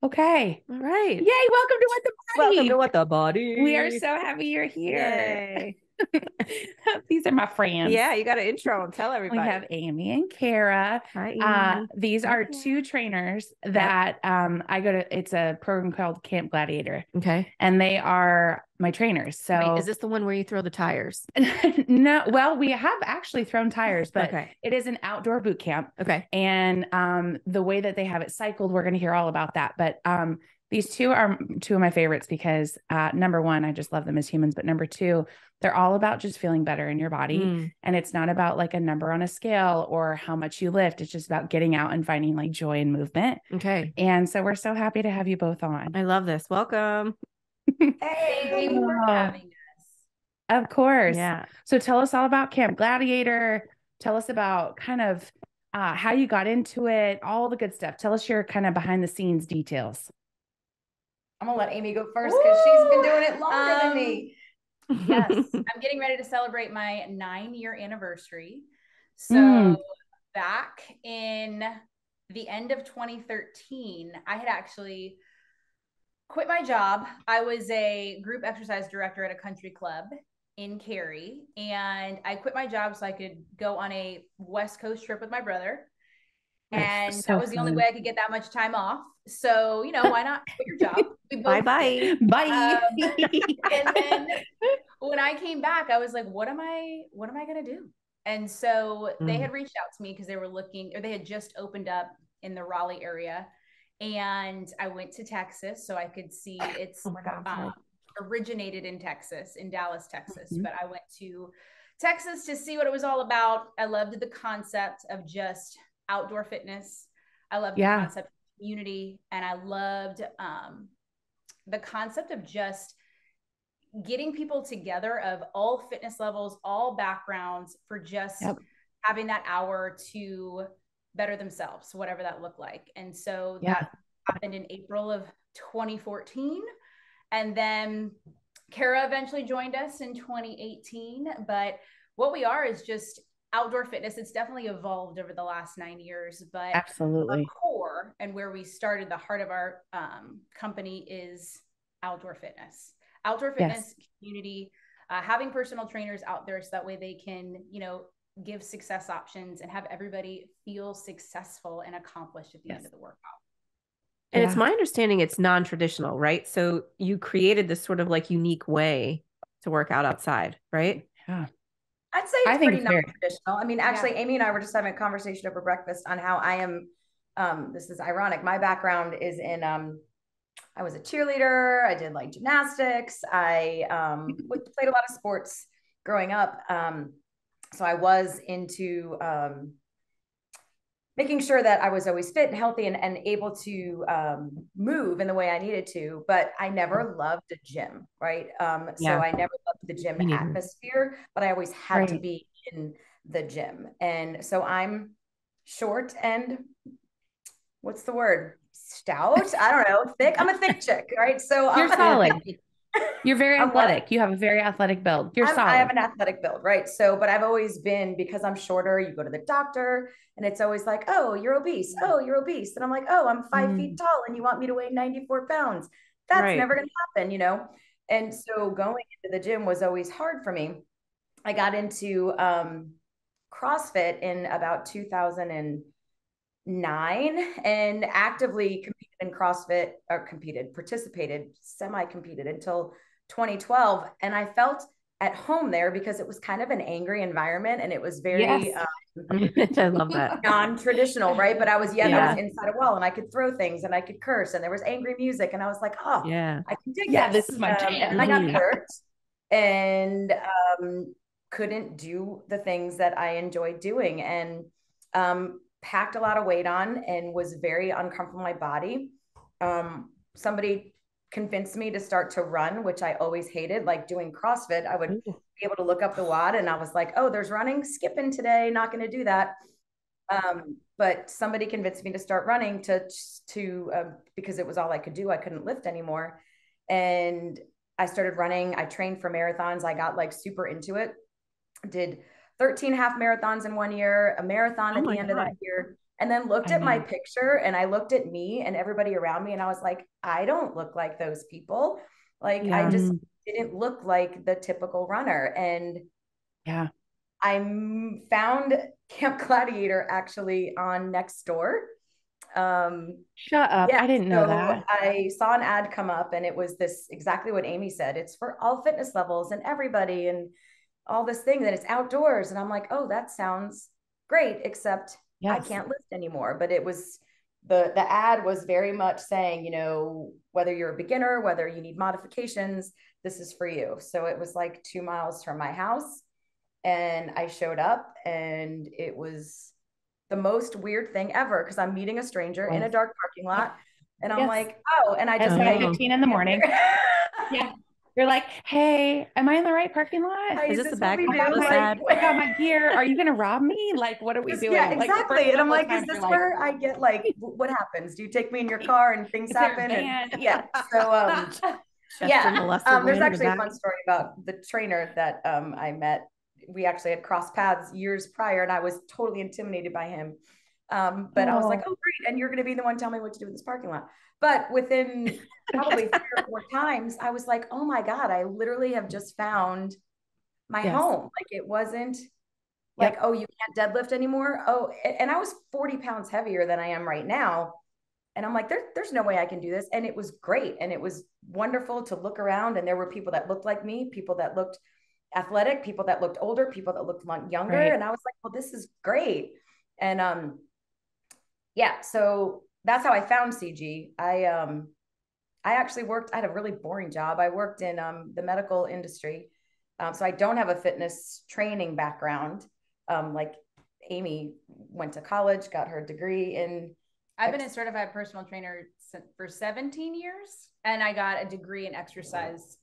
Okay. All right. Yay. Welcome to What the Welcome Body. to What the Body. We are so happy you're here. Yay. These are my friends. Yeah, you got to intro and tell everybody. We have Amy and Kara. Hi, Amy. These Hi, are Kara. two trainers that I go to. It's a program called Camp Gladiator. Okay. And they are my trainers. So Wait, is this the one where you throw the tires? No, well, we have actually thrown tires, but Okay. it is an outdoor boot camp. Okay. And the way that they have it cycled, we're going to hear all about that. But these two are two of my favorites because number one, I just love them as humans. But number two, they're all about just feeling better in your body. And it's not about like a number on a scale or how much you lift. It's just about getting out and finding like joy and movement. Okay. And so we're so happy to have you both on. I love this. Welcome. Hey, thank you for having us. Of course. Yeah. So tell us all about Camp Gladiator. Tell us about kind of how you got into it, all the good stuff. Tell us your kind of behind the scenes details. I'm gonna let Amy go first because she's been doing it longer than me. Yes, I'm getting ready to celebrate my 9-year anniversary. So back in the end of 2013, I had actually quit my job. I was a group exercise director at a country club in Cary, and I quit my job so I could go on a West Coast trip with my brother. And that was the only way I could get that much time off. So, you know, why not quit your job? Bye-bye. Bye. And then when I came back, I was like, what am I going to do? And so they had reached out to me because they were looking, or they had just opened up in the Raleigh area. And I went to Texas so I could see it's originated in Texas, in Dallas, Texas. But I went to Texas to see what it was all about. I loved the concept of just outdoor fitness. I loved the concept of community. And I loved the concept of just getting people together of all fitness levels, all backgrounds, for just having that hour to better themselves, whatever that looked like. And so that happened in April of 2014. And then Kara eventually joined us in 2018. But what we are is just outdoor fitness. It's definitely evolved over the last 9 years, but absolutely, our core and where we started, the heart of our company, is outdoor fitness. Outdoor fitness community, having personal trainers out there so that way they can, you know, give success options and have everybody feel successful and accomplished at the end of the workout. And it's my understanding it's non-traditional, right? So you created this sort of like unique way to work out outside, right? Yeah. I'd say it's pretty non-traditional. I mean, actually, Amy and I were just having a conversation over breakfast on how I am, this is ironic. My background is in, I was a cheerleader. I did like gymnastics. I played a lot of sports growing up. So I was into making sure that I was always fit and healthy and able to move in the way I needed to, but I never loved a gym, right? So I never loved the gym atmosphere, but I always had to be in the gym. And so I'm short and what's the word? Stout? I don't know. Thick. I'm a thick chick, right? So you're solid. You're very athletic. You have a very athletic build. You're solid. I have an athletic build, right? So, but I've always been, because I'm shorter, you go to the doctor and it's always like, oh, you're obese. Oh, you're obese. And I'm like, oh, I'm 5 feet tall and you want me to weigh 94 pounds. That's never going to happen, you know? And so going into the gym was always hard for me. I got into CrossFit in about 2009 and actively competed in CrossFit, or participated, semi-competed until 2012. And I felt at home there because it was kind of an angry environment and it was very I love that, non-traditional, right? But I was I was inside a wall and I could throw things and I could curse and there was angry music and I was like, oh yeah, I can dig this is my jam. And I got hurt and couldn't do the things that I enjoyed doing, and packed a lot of weight on and was very uncomfortable in my body. Somebody convinced me to start to run, which I always hated. Like doing CrossFit, I would be able to look up the WOD and I was like, oh, there's running, skipping today, not going to do that. But somebody convinced me to start running because it was all I could do. I couldn't lift anymore. And I started running. I trained for marathons. I got like super into it. Did 13 half marathons in 1 year, a marathon at the end of that year. and then looked at my picture, and I looked at me and everybody around me, and I was like, I don't look like those people. Like, I just didn't look like the typical runner. And I found Camp Gladiator actually on Nextdoor. Shut up. I didn't know that. I saw an ad come up, and it was this exactly what Amy said. It's for all fitness levels and everybody and all this thing, that it's outdoors. And I'm like, oh, that sounds great, except I can't lift anymore. But it was the ad was very much saying, you know, whether you're a beginner, whether you need modifications, this is for you. So it was like 2 miles from my house, and I showed up, and it was the most weird thing ever, because I'm meeting a stranger in a dark parking lot, and I'm like, oh, and I just at 15 in the morning. You're like, hey, am I in the right parking lot? Is this the back? I got my gear. Are you going to rob me? Like, what are we doing? Yeah, exactly. Like, and I'm like, is this where I get like, what happens? Do you take me in your car and things happen? And so, there's actually a fun story about the trainer that I met. We actually had crossed paths years prior, and I was totally intimidated by him. But I was like, oh, great. And you're going to be the one telling me what to do in this parking lot. But within probably 3 or 4 times, I was like, oh my God, I literally have just found my home. Like, it wasn't like, oh, you can't deadlift anymore. Oh, and I was 40 pounds heavier than I am right now. And I'm like, there's no way I can do this. And it was great. And it was wonderful to look around. And there were people that looked like me, people that looked athletic, people that looked older, people that looked younger. And I was like, well, this is great. And so that's how I found CG. I actually I had a really boring job. I worked in the medical industry. So I don't have a fitness training background. Like Amy went to college, got her degree in. I've been a certified personal trainer for 17 years, and I got a degree in exercise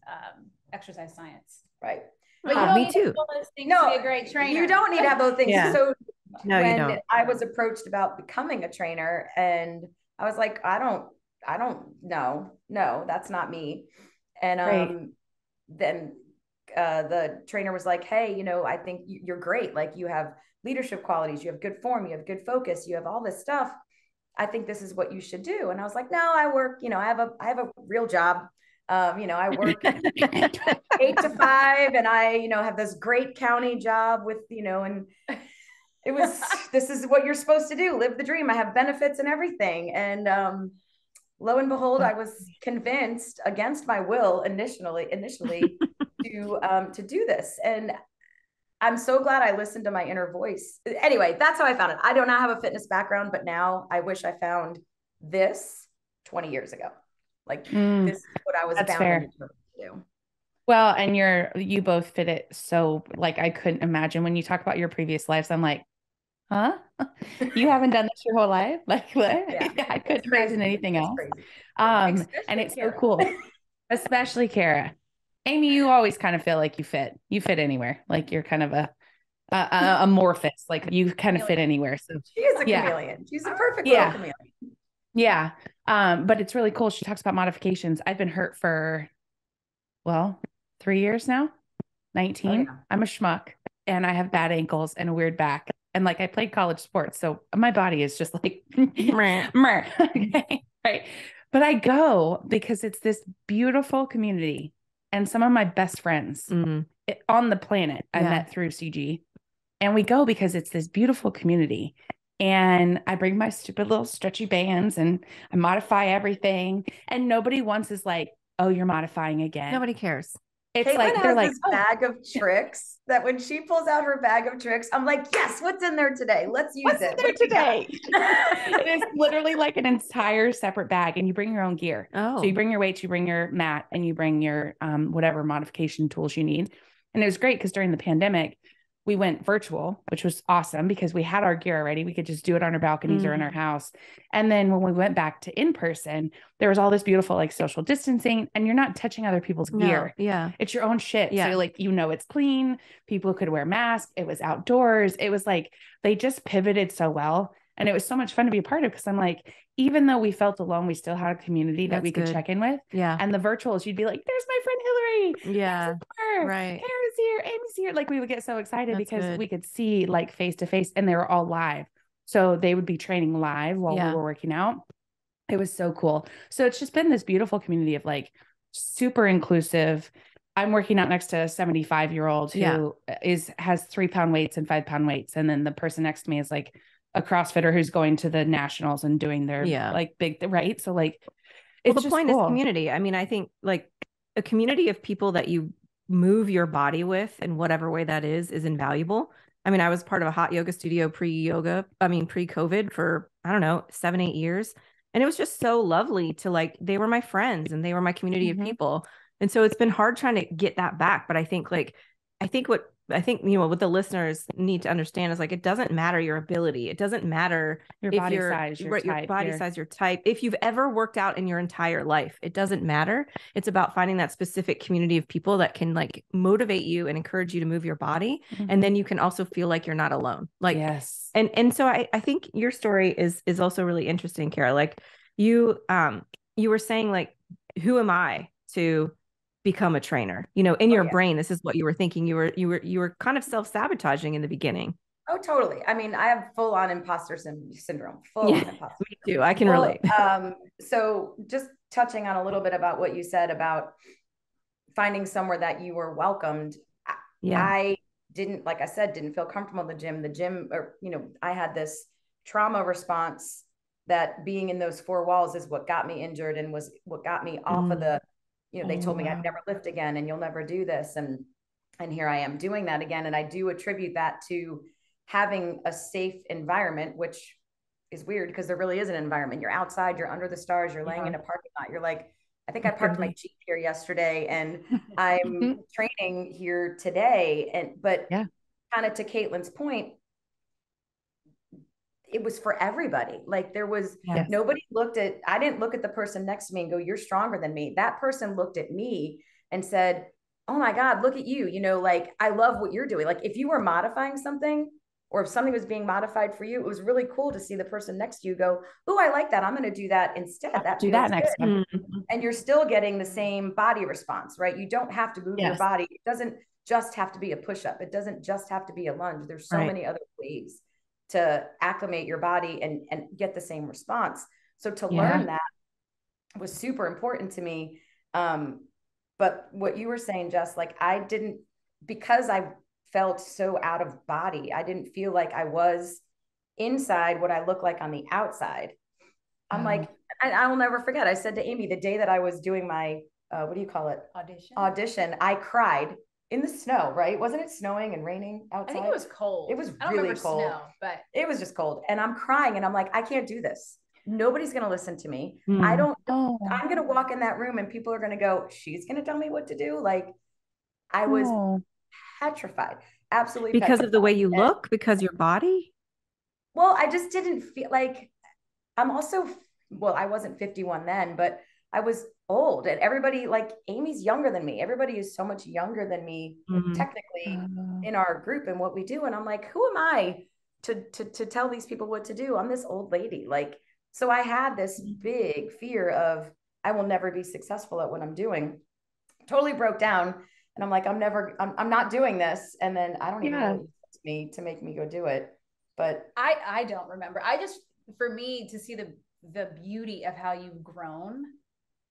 science. Right. But me too. No, be a great trainer. You don't need to have those things. Yeah. So no, when you don't. I was approached about becoming a trainer, and I was like, I don't no, that's not me. And then the trainer was like, hey, you know, I think you're great. Like, you have leadership qualities, you have good form, you have good focus, you have all this stuff. I think this is what you should do. And I was like, no, I work, you know, I have a real job. You know, I work 8 to 5, and I, you know, have this great county job with, you know, and it was, this is what you're supposed to do. Live the dream. I have benefits and everything. And lo and behold, I was convinced against my will initially to do this. And I'm so glad I listened to my inner voice. Anyway, that's how I found it. I do not have a fitness background, but now I wish I found this 20 years ago. Like, this is what I was bound to do. Well, and you both fit it. So, like, I couldn't imagine when you talk about your previous lives, I'm like, huh? You haven't done this your whole life? Like, what? Yeah, I couldn't imagine anything else. And it's so cool. Especially Kara. Amy, you always kind of feel like you fit anywhere. Like, you're kind of a amorphous, like, you kind of fit anywhere. So she is a chameleon. She's a perfect little chameleon. Yeah. But it's really cool. She talks about modifications. I've been hurt for, 3 years now, 19. Oh, yeah. I'm a schmuck, and I have bad ankles and a weird back. And like, I played college sports, so my body is just like, meh. Okay. Right. But I go because it's this beautiful community, and some of my best friends on the planet I met through CG. And we go because it's this beautiful community. And I bring my stupid little stretchy bands, and I modify everything. And nobody once is like, oh, you're modifying again. Nobody cares. It's Caitlin like, they're like, this bag of tricks that when she pulls out her bag of tricks, I'm like, yes, what's in there today? Let's use it. What's in there today? It is literally like an entire separate bag, and you bring your own gear. Oh. So you bring your weights, you bring your mat, and you bring your whatever modification tools you need. And it was great because during the pandemic, we went virtual, which was awesome because we had our gear already. We could just do it on our balconies or in our house. And then when we went back to in person, there was all this beautiful, like, social distancing, and you're not touching other people's gear. Yeah. It's your own shit. Yeah. So, like, you know, it's clean. People could wear masks. It was outdoors. It was like, they just pivoted so well. And it was so much fun to be a part of, because I'm like, even though we felt alone, we still had a community that we could check in with. Yeah. And the virtuals, you'd be like, there's my friend Hillary. Yeah. Right. Kara's here. Amy's here. Like, we would get so excited because we could see, like, face to face, and they were all live. So they would be training live while we were working out. It was so cool. So it's just been this beautiful community of like super inclusive. I'm working out next to a 75-year-old who has 3-pound weights and 5-pound weights. And then the person next to me is like a CrossFitter who's going to the nationals and doing their like big, right. So like, well, the point is community. I mean, I think like a community of people that you move your body with in whatever way that is invaluable. I mean, I was part of a hot yoga studio pre-COVID for, I don't know, 7-8 years. And it was just so lovely to like, they were my friends and they were my community of people. And so it's been hard trying to get that back. But I think what the listeners need to understand is like, it doesn't matter your ability. It doesn't matter your body size, your type. If you've ever worked out in your entire life, it doesn't matter. It's about finding that specific community of people that can like motivate you and encourage you to move your body. And then you can also feel like you're not alone. Like, and so I think your story is also really interesting, Kara. Like you were saying like, who am I to become a trainer? You know, in your brain, this is what you were thinking. You were kind of self-sabotaging in the beginning. Oh, totally. I mean, I have full on imposter syndrome. Full on imposter. Me too. I can relate. So just touching on a little bit about what you said about finding somewhere that you were welcomed. I didn't, like I said, didn't feel comfortable in the gym, or, you know, I had this trauma response that being in those 4 walls is what got me injured and was what got me off of the, you know, they told me I'd never lift again and you'll never do this. And here I am doing that again. And I do attribute that to having a safe environment, which is weird because there really is an environment. You're outside, you're under the stars, you're laying in a parking lot. You're like, I think I parked my Jeep here yesterday and I'm training here today. But kind of to Caitlin's point, it was for everybody. Like there was nobody I didn't look at the person next to me and go, you're stronger than me. That person looked at me and said, oh my God, look at you. You know, like, I love what you're doing. Like if you were modifying something or if something was being modified for you, it was really cool to see the person next to you go, oh, I like that. I'm going to do that instead. Do that next time. And you're still getting the same body response, right? You don't have to move your body. It doesn't just have to be a push-up. It doesn't just have to be a lunge. There's so many other ways to acclimate your body and get the same response. So to learn that was super important to me. But what you were saying, Jess, like because I felt so out of body, I didn't feel like I was inside what I look like on the outside. I'm like, I will never forget. I said to Amy, the day that I was doing my, what do you call it? Audition. I cried in the snow, right? Wasn't it snowing and raining outside? I think it was cold. It was really cold. Snow, but it was just cold. And I'm crying and I'm like, I can't do this. Nobody's going to listen to me. I'm going to walk in that room and people are going to go, she's going to tell me what to do. Like I was petrified, absolutely because petrified. Of the way you look, because your body. Well, I just didn't feel like I wasn't 51 then, but I was old and everybody, like Amy's younger than me. Everybody is so much younger than me technically in our group and what we do. And I'm like, who am I to tell these people what to do? I'm this old lady. Like, so I had this big fear of I will never be successful at what I'm doing. Totally broke down. And I'm like, I'm not doing this. And then I don't even know what it took me to make me go do it. But I don't remember. For me to see the beauty of how you've grown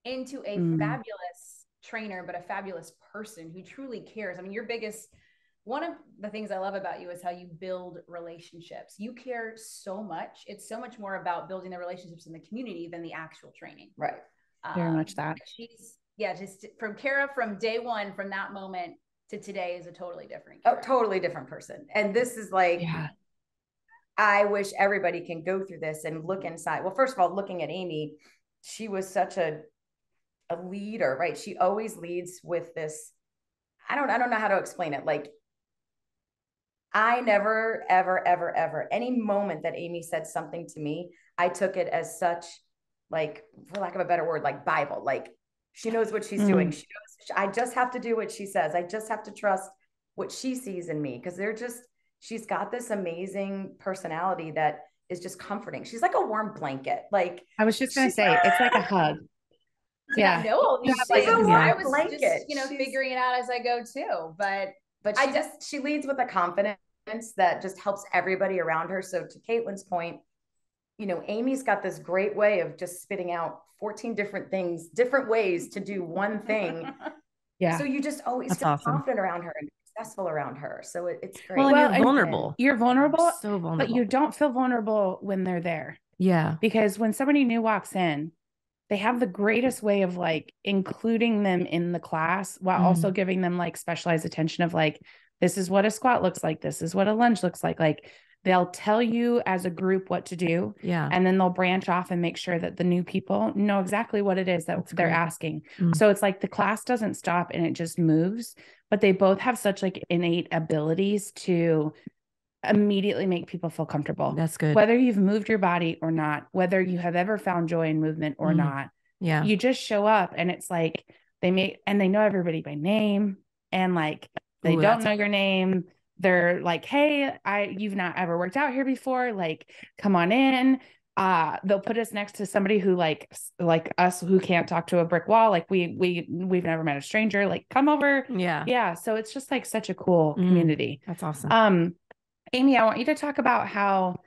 into a fabulous trainer, but a fabulous person who truly cares. I mean, one of the things I love about you is how you build relationships. You care so much. It's so much more about building the relationships in the community than the actual training. Right. Very much that. Just from Kara, from day one, from that moment to today is a totally different Kara. Totally different person. And this is like, I wish everybody can go through this and look inside. Well, first of all, looking at Amy, she was such a leader, right? She always leads with this. I don't know how to explain it. Like I never, ever, ever, ever, any moment that Amy said something to me, I took it as such, like, for lack of a better word, like Bible, like she knows what she's doing. She knows, I just have to do what she says. I just have to trust what she sees in me. Cause she's got this amazing personality that is just comforting. She's like a warm blanket. Like I was just going to say, it's like a hug. Yeah. No, she's a warm blanket. Just, figuring it out as I go too. But she leads with a confidence that just helps everybody around her. So to Caitlin's point, you know, Amy's got this great way of just spitting out 14 different things, different ways to do one thing. Yeah. So you just always feel confident around her and successful around her. So it's great. Well, and you're vulnerable. You're vulnerable, so vulnerable, but you don't feel vulnerable when they're there. Yeah. Because when somebody new walks in, they have the greatest way of like including them in the class while also giving them like specialized attention of like, this is what a squat looks like. This is what a lunge looks like. Like they'll tell you as a group what to do. Yeah. And then they'll branch off and make sure that the new people know exactly what it is that they're asking. Mm. So it's like the class doesn't stop and it just moves, but they both have such like innate abilities to immediately make people feel comfortable. That's good. Whether you've moved your body or not, whether you have ever found joy in movement or not. Yeah. You just show up and it's like they know everybody by name, and like they don't know your name. They're like, hey, you've not ever worked out here before. Like, come on in. They'll put us next to somebody who like us who can't talk to a brick wall. Like we've never met a stranger. Like, come over. Yeah. Yeah. So it's just like such a cool community. That's awesome. Amy, I want you to talk about how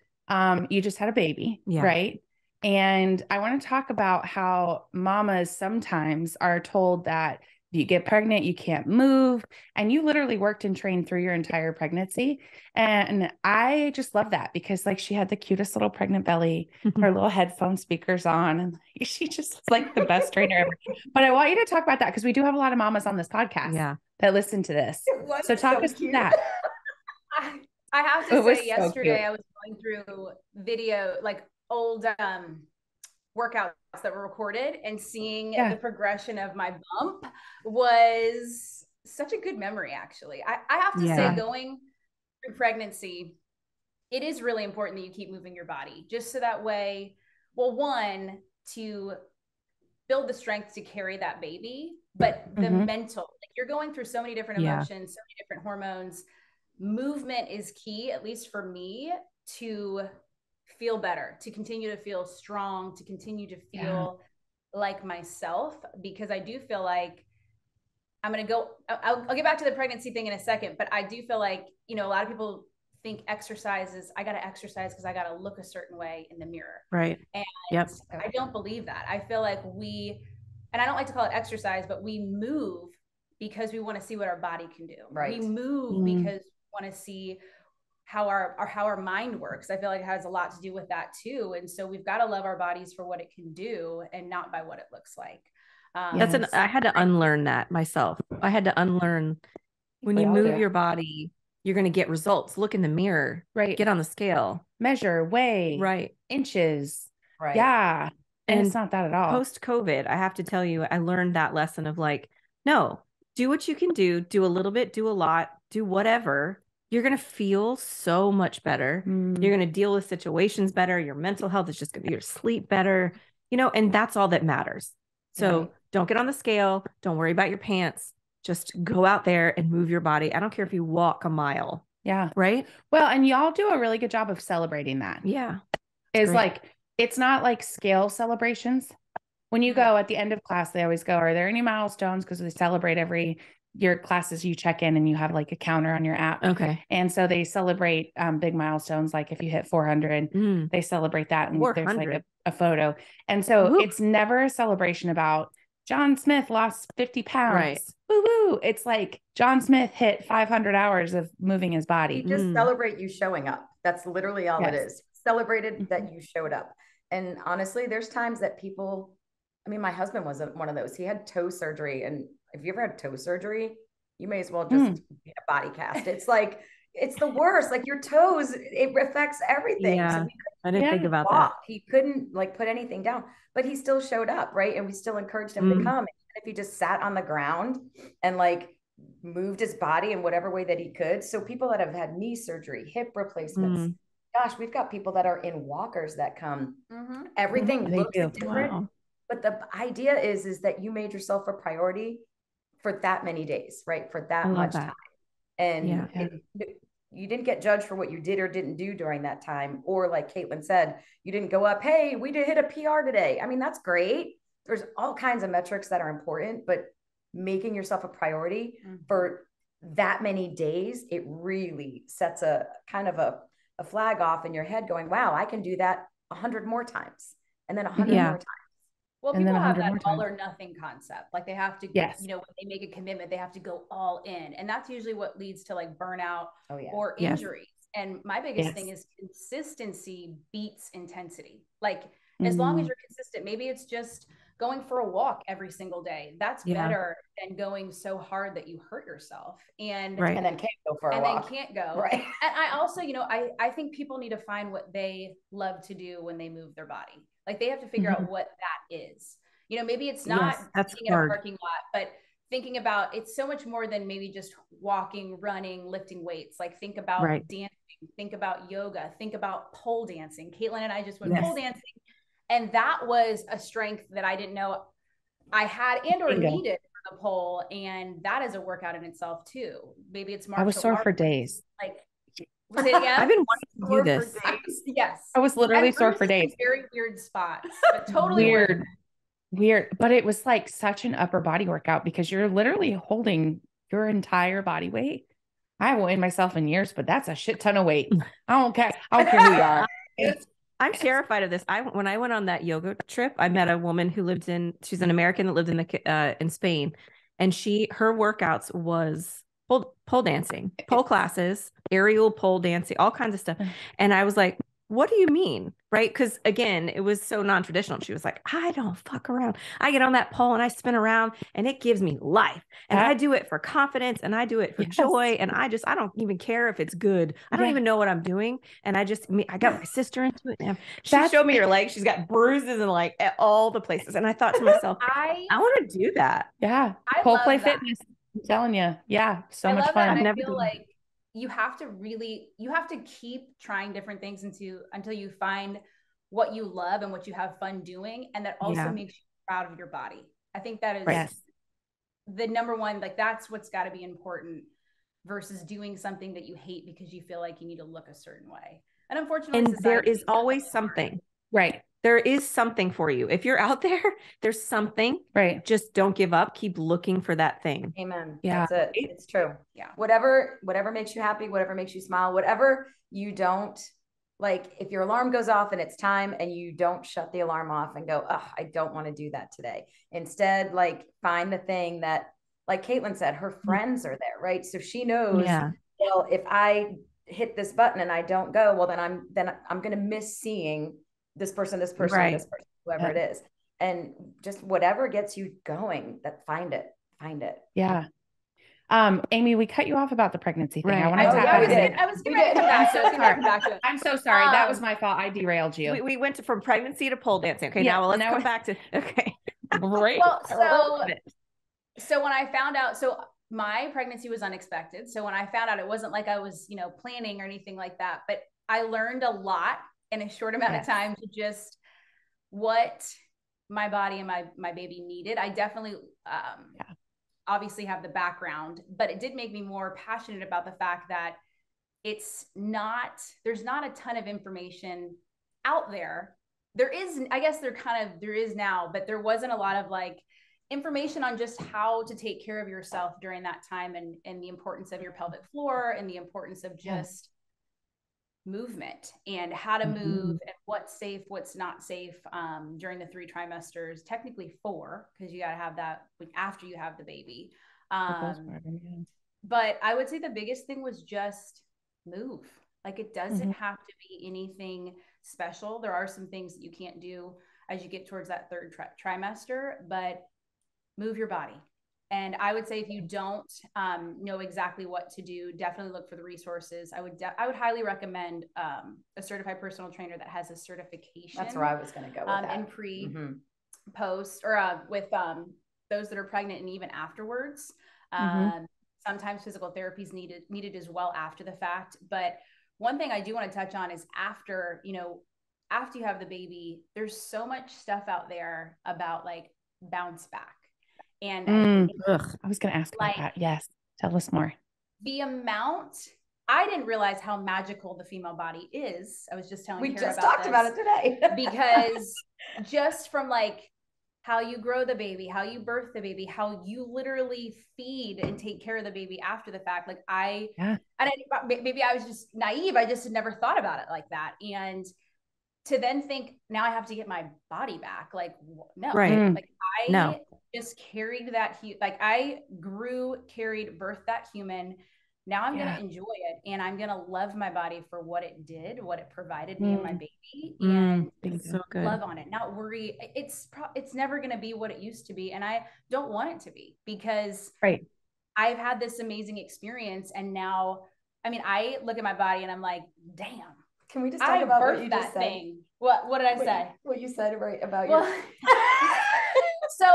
you just had a baby, right? And I want to talk about how mamas sometimes are told that if you get pregnant, you can't move. And you literally worked and trained through your entire pregnancy. And I just love that because like she had the cutest little pregnant belly, her little headphone speakers on, and like, she just was like the best trainer ever. But I want you to talk about that because we do have a lot of mamas on this podcast that listen to this. So talk us through that. I have to say, yesterday I was going through video, like old workouts that were recorded, and seeing the progression of my bump was such a good memory. Actually, I have to say, going through pregnancy, it is really important that you keep moving your body, just so that way, well, one, to build the strength to carry that baby, but the mental, like you're going through so many different emotions, so many different hormones. Movement is key, at least for me, to feel better, to continue to feel strong, to continue to feel like myself, because I do feel like I'll get back to the pregnancy thing in a second, but I do feel like, you know, a lot of people think exercise is, I got to exercise because I got to look a certain way in the mirror. Right. And I don't believe that. I feel like and I don't like to call it exercise, but we move because we want to see what our body can do. Right. We move because want to see how our mind works. I feel like it has a lot to do with that too. And so we've got to love our bodies for what it can do and not by what it looks like. I had to unlearn that myself. I had to unlearn when you move your body, you're going to get results. Look in the mirror, right? Get on the scale, measure, weigh, right? Inches, right? Yeah. And it's not that at all. Post COVID, I have to tell you, I learned that lesson of like, no, do what you can do a little bit, do a lot, do whatever. You're going to feel so much better. You're going to deal with situations better. Your mental health is just going to be, your sleep better, you know, and that's all that matters. So don't get on the scale. Don't worry about your pants. Just go out there and move your body. I don't care if you walk a mile. Yeah. Right. Well, and y'all do a really good job of celebrating that. Yeah. It's like, it's not like scale celebrations. When you go at the end of class, they always go, are there any milestones? Because they celebrate your classes, you check in and you have like a counter on your app. Okay. And so they celebrate big milestones. Like if you hit 400, they celebrate that. And there's like a photo. And so it's never a celebration about John Smith lost 50 pounds. Right. Woo-woo. It's like John Smith hit 500 hours of moving his body. You just celebrate you showing up. That's literally all it is. Celebrated that you showed up. And honestly, there's times that people, I mean, my husband was one of those. He had toe surgery. And if you ever had toe surgery, you may as well just get a body cast. It's like, it's the worst. Like your toes, it affects everything. Yeah, so I didn't think about that. He couldn't like put anything down, but he still showed up, right? And we still encouraged him to come. And if he just sat on the ground and like moved his body in whatever way that he could. So people that have had knee surgery, hip replacements, gosh, we've got people that are in walkers that come. Everything looks different. Wow. But the idea is that you made yourself a priority for that many days, right? For that much time. And you didn't get judged for what you did or didn't do during that time. Or like Caitlin said, you didn't go up, hey, we did hit a PR today. I mean, that's great. There's all kinds of metrics that are important, but making yourself a priority for that many days, it really sets a kind of a flag off in your head going, wow, I can do that 100 more times, and then 100 more times. Well, people have that all or nothing concept. Like they have to, you know, when they make a commitment, they have to go all in. And that's usually what leads to like burnout or injuries. And my biggest thing is consistency beats intensity. Like as long as you're consistent, maybe it's just going for a walk every single day. That's better than going so hard that you hurt yourself and then can't go for a walk. Then can't go. Right. And I also, you know, I think people need to find what they love to do when they move their body. Like they have to figure out what that is. You know, maybe it's not sitting in a parking lot, but thinking about it's so much more than maybe just walking, running, lifting weights. Like think about dancing, think about yoga, think about pole dancing. Caitlin and I just went pole dancing. And that was a strength that I didn't know I had and or needed for the pole. And that is a workout in itself too. Maybe it's martial arts. I was sore for days. Like, I've been wanting to do this. Yes. I was literally sore for days. Very weird spots, but totally weird. But it was like such an upper body workout because you're literally holding your entire body weight. I haven't weighed myself in years, but that's a shit ton of weight. I don't care who you are. I'm terrified of this. When I went on that yoga trip, I met a woman who she's an American that lived in Spain, and her workouts was pole dancing, pole classes, aerial pole dancing, all kinds of stuff. And I was like, what do you mean? Right? Because again, it was so non-traditional. She was like, I don't fuck around. I get on that pole and I spin around and it gives me life. And I do it for confidence and I do it for joy. And I don't even care if it's good. I don't even know what I'm doing. And I got my sister into it. And she showed me her legs. She's got bruises and like at all the places. And I thought to myself, I want to do that. Yeah. Pole play fitness. I'm telling you. Yeah. So much fun. I feel like you have to keep trying different things until you find what you love and what you have fun doing. And that also makes you proud of your body. I think that is the number one, like that's what's got to be important versus doing something that you hate because you feel like you need to look a certain way. And unfortunately, there is always something, right? There is something for you. If you're out there, there's something, right? Just don't give up. Keep looking for that thing. Amen. Yeah. That's it. It's true. Yeah. Whatever makes you happy, whatever makes you smile, whatever you don't like, if your alarm goes off and it's time and you don't shut the alarm off and go, oh, I don't want to do that today. Instead, like find the thing that, like Caitlin said, her friends are there, right? So she knows, well, if I hit this button and I don't go, well, then I'm going to miss seeing this person, whoever it is. And just whatever gets you going, find it. Yeah. Amy, we cut you off about the pregnancy thing. I want to I was getting back to it. I'm so sorry. That was my fault. I derailed you. We went from pregnancy to pole dancing. Okay. Now let's come back to, Great. Well, so when I found out, my pregnancy was unexpected. So when I found out, it wasn't like I was, planning or anything like that, but I learned a lot in a short amount of time to just what my body and my baby needed. I definitely, obviously have the background, but it did make me more passionate about the fact that there's not a ton of information out there. There is, I guess there is now, but there wasn't a lot of like information on just how to take care of yourself during that time and the importance of your pelvic floor and the importance of just movement and how to move and what's safe, what's not safe during the 3 trimesters, technically 4, because you got to have that after you have the baby. But I would say the biggest thing was just move. Like it doesn't have to be anything special. There are some things that you can't do as you get towards that 3rd trimester, but move your body. And I would say if you don't know exactly what to do, definitely look for the resources. I would highly recommend a certified personal trainer that has a certification. That's where I was going to go with that. In post, or with those that are pregnant and even afterwards. Sometimes physical therapy is needed as well after the fact. But one thing I do want to touch on is after you have the baby, there's so much stuff out there about like bounce back. And I was going to ask about that. Yes. Tell us more. The amount, I didn't realize how magical the female body is. I was just telling we just talked about it today. Because just from like how you grow the baby, how you birth the baby, how you literally feed and take care of the baby after the fact. Like maybe I was just naive. I just had never thought about it like that. And to then think, now I have to get my body back. Like, no, like I just carried that, like I grew, carried, birthed that human. Now I'm going to enjoy it, and I'm going to love my body for what it did, what it provided me and my baby, and so good. love on it, not worry. It's never going to be what it used to be. And I don't want it to be, because I've had this amazing experience. And now, I mean, I look at my body and I'm like, damn. Can we just talk about what you just said? Thing. What did I say? What you said about your. So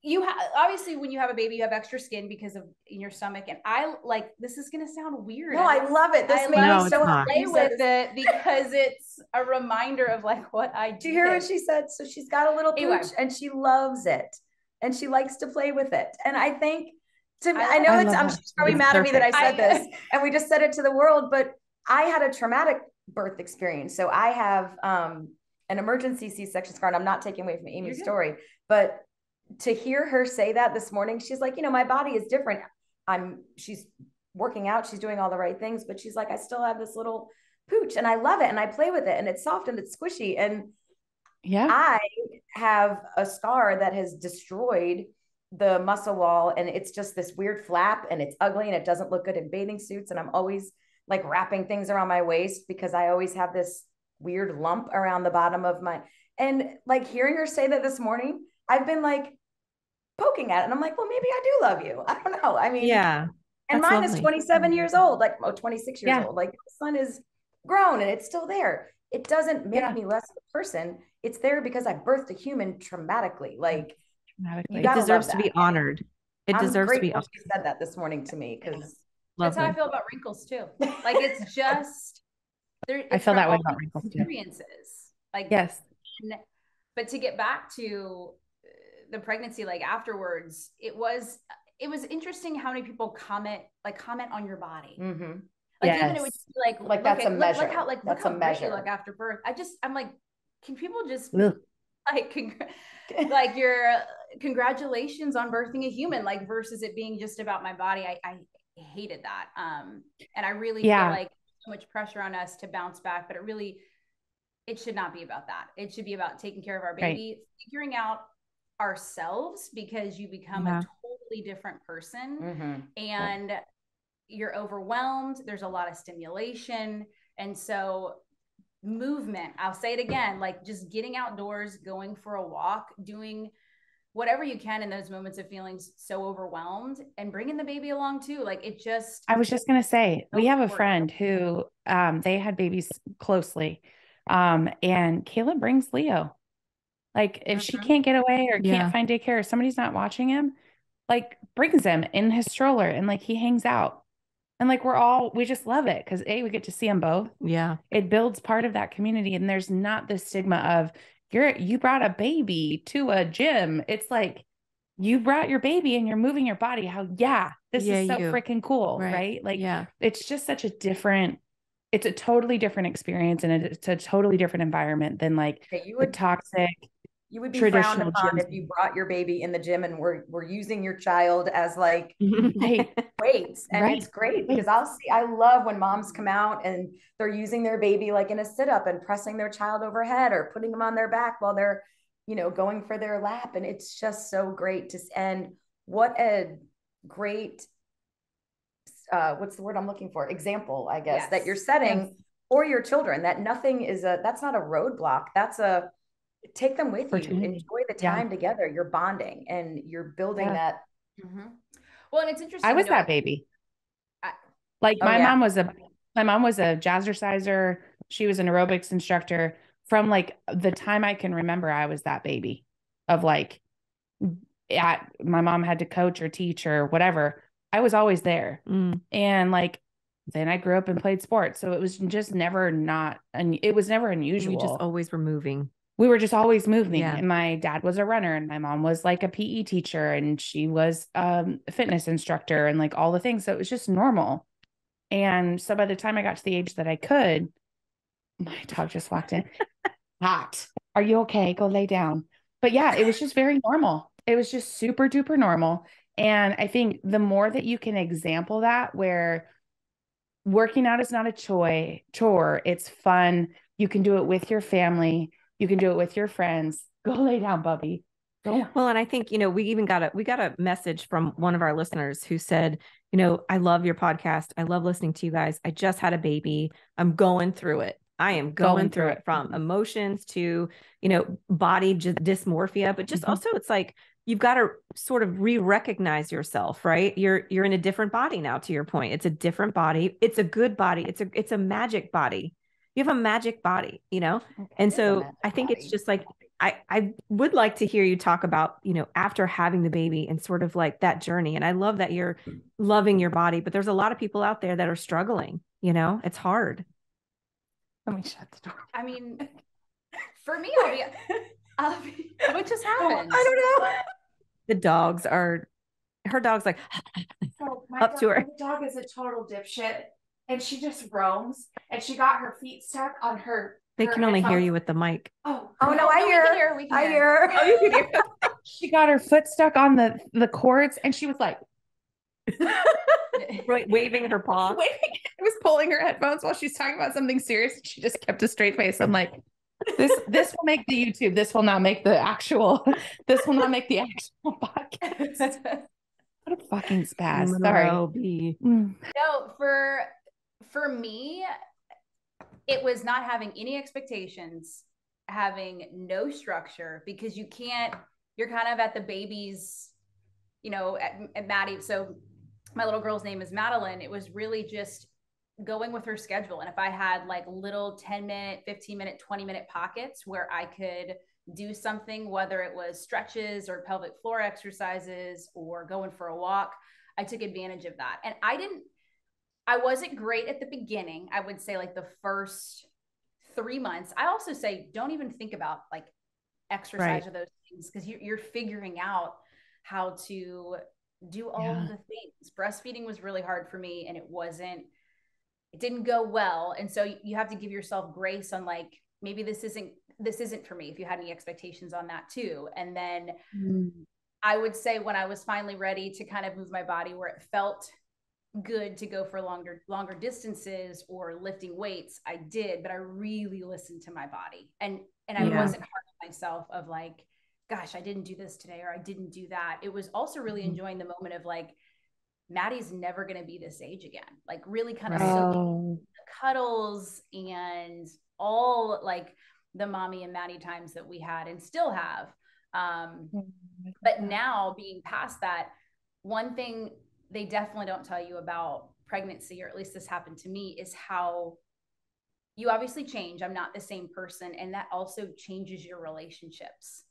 you obviously when you have a baby, you have extra skin because of in your stomach. And I like, this is going to sound weird. No, I love it. This made me so play with it because it's a reminder of like what I do. Do you hear what she said? So she's got a little pooch and she loves it and she likes to play with it. And I think I know she's probably mad at me that I said this and we just said it to the world, but I had a traumatic birth experience. So I have an emergency C-section scar, and I'm not taking away from Amy's story, but to hear her say that this morning, she's like, my body is different. She's working out, she's doing all the right things, but she's like, I still have this little pooch and I love it and I play with it and it's soft and it's squishy. And I have a scar that has destroyed the muscle wall, and it's just this weird flap and it's ugly and it doesn't look good in bathing suits. And I'm always like wrapping things around my waist because I always have this weird lump around the bottom of and like hearing her say that this morning, I've been like poking at it. And I'm like, well, maybe I do love you. I don't know. I mean, and mine is 27 years old, like 26 years old. Like the son is grown and it's still there. It doesn't make me less of a person. It's there because I birthed a human traumatically. Like it deserves to be honored. It deserves to be honored. She said that this morning to me because that's how I feel about wrinkles too. Like it's just I feel that way about wrinkles too. Experiences. Like but to get back to the pregnancy, like afterwards, it was interesting how many people comment on your body. Mm-hmm. Like even it would just be like that's a measure. Look how great you look after birth. I'm like, can people just like your congratulations on birthing a human, like versus it being just about my body. I hated that. And I really feel like so much pressure on us to bounce back, but it should not be about that. It should be about taking care of our baby, figuring out ourselves, because you become a totally different person and you're overwhelmed. There's a lot of stimulation. And so movement, I'll say it again, like just getting outdoors, going for a walk, doing whatever you can in those moments of feeling so overwhelmed, and bringing the baby along too. Like it just, I was just going to say, we have a friend who, they had babies closely. And Kayla brings Leo. Like if she can't get away or can't find daycare or somebody's not watching him, like brings him in his stroller and like he hangs out. And like we just love it because we get to see them both. Yeah. It builds part of that community. And there's not this stigma of you brought a baby to a gym. It's like you brought your baby and you're moving your body. This is so freaking cool. Right. Like, it's just such it's a totally different experience, and it's a totally different environment than like the toxic. You would be frowned upon if you brought your baby in the gym and we're using your child as like weights. And it's great because I love when moms come out and they're using their baby like in a sit-up and pressing their child overhead or putting them on their back while they're, going for their lap. And it's just so great and what a great, what's the word I'm looking for? Example, I guess, that you're setting for your children, that that's not a roadblock. Take them with you, enjoy the time together. You're bonding and you're building that. Well, and it's interesting. I was that baby. My mom was a jazzerciser. She was an aerobics instructor. From like the time I can remember, I was that baby of like, my mom had to coach or teach or whatever. I was always there. And like, then I grew up and played sports. So it was just never it was never unusual. We just always were moving. We were just always moving. Yeah. And my dad was a runner and my mom was like a PE teacher and she was a fitness instructor and like all the things. So it was just normal. And so by the time I got to the age that I could, my dog just walked in. Hot. Are you okay? Go lay down. but yeah, it was just very normal. It was just super duper normal. And I think the more that you can example that, where working out is not a chore, it's fun. You can do it with your family. You can do it with your friends. Go lay down, Bubby. Go. Well, and I think, we even got a message from one of our listeners who said, I love your podcast. I love listening to you guys. I just had a baby. I'm going through it. I am going through it, from emotions to, body dysmorphia, but just also it's like, you've got to sort of re-recognize yourself, right? You're in a different body now, to your point. It's a different body. It's a good body. It's a magic body. You have a magic body, And so I think it's just like, I would like to hear you talk about, after having the baby and sort of like that journey. And I love that you're loving your body, but there's a lot of people out there that are struggling, it's hard. Let me shut the door. I mean, for me, what just happened? I don't know. Her dog's like up to her. The dog is a total dipshit, and she just roams, and she got her feet stuck on her. They can only hear you with the mic. Oh no, I hear her. I hear her. Oh, you can hear her. She got her foot stuck on the cords, and she was like waving her paw. I was pulling her headphones while she's talking about something serious. She just kept a straight face. I'm like, this will make the YouTube. This will not make the actual. This will not make the actual podcast. What a fucking spaz. Sorry. No, for me, it was not having any expectations, having no structure, because you're kind of at the baby's, at Maddie. So my little girl's name is Madeline. It was really just going with her schedule. And if I had like little 10-minute, 15-minute, 20-minute pockets where I could do something, whether it was stretches or pelvic floor exercises or going for a walk, I took advantage of that. And I wasn't great at the beginning. I would say like the first 3 months. I also say, don't even think about like exercise or those things, because you're figuring out how to do all of the things. Breastfeeding was really hard for me, and it didn't go well. And so you have to give yourself grace on like, maybe this isn't for me, if you had any expectations on that too. And then I would say when I was finally ready to kind of move my body where it felt good to go for longer distances or lifting weights, I did, but I really listened to my body. And I wasn't hard on myself of like, gosh, I didn't do this today, or I didn't do that. It was also really enjoying the moment of like, Maddie's never going to be this age again. Like really kind of soaking the cuddles and all like the mommy and Maddie times that we had and still have. But now being past that, one thing they definitely don't tell you about pregnancy, or at least this happened to me, is how you obviously change. I'm not the same person. And that also changes your relationships.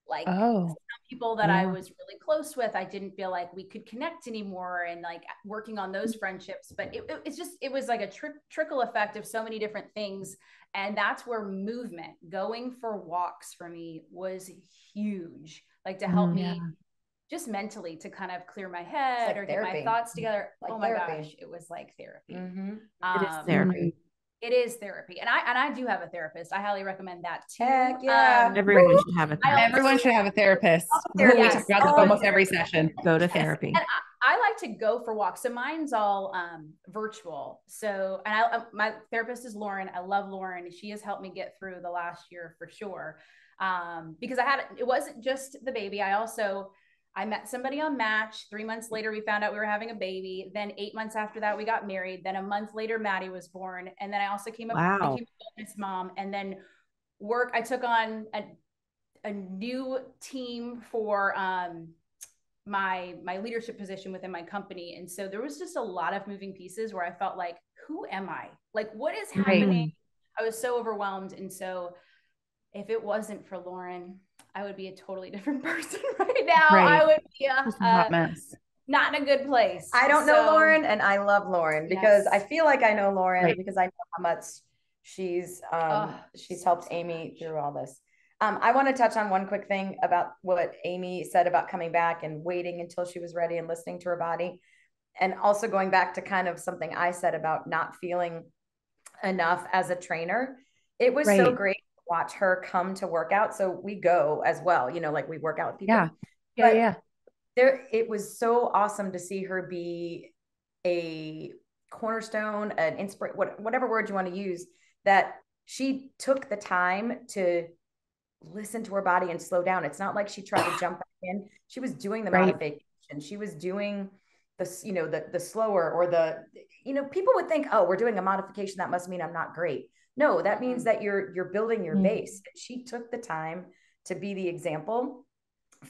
Like some people that I was really close with, I didn't feel like we could connect anymore, and like working on those friendships. But it was like a trickle effect of so many different things. And that's where movement, going for walks for me was huge, like to help me just mentally to kind of clear my head or get my thoughts together. Like oh my gosh, it was like therapy. It is therapy. It is therapy. And I do have a therapist. I highly recommend that too. Heck yeah. Everyone should have a therapist. Everyone should have a therapist. We talk about this almost every session. Go to therapy. And I like to go for walks. So mine's all virtual. So, and my therapist is Lauren. I love Lauren. She has helped me get through the last year for sure. Because it wasn't just the baby. I met somebody on Match. 3 months later, we found out we were having a baby. Then 8 months after that, we got married. Then a month later, Maddie was born. And then I also became a wellness mom. And then I took on a new team for my leadership position within my company. And so there was just a lot of moving pieces where I felt like, who am I? Like, what is happening? I was so overwhelmed. And so if it wasn't for Lauren, I would be a totally different person right now. I would be a hot mess. Not in a good place. I don't know Lauren, and I love Lauren because I feel like I know Lauren because I know how much she's helped Amy through all this. I want to touch on one quick thing about what Amy said about coming back and waiting until she was ready and listening to her body. And also going back to kind of something I said about not feeling enough as a trainer. It was so great watch her come to work out. So we go as well, you know, like we work out with people. Yeah. But Yeah. it was so awesome to see her be a cornerstone, an inspiration, whatever word you want to use, that she took the time to listen to her body and slow down. It's not like she tried to jump back in. She was doing the modification. She was doing the, you know, the slower, or the, you know, people would think, oh, we're doing a modification, that must mean I'm not great. No, that means that you're building your base. She took the time to be the example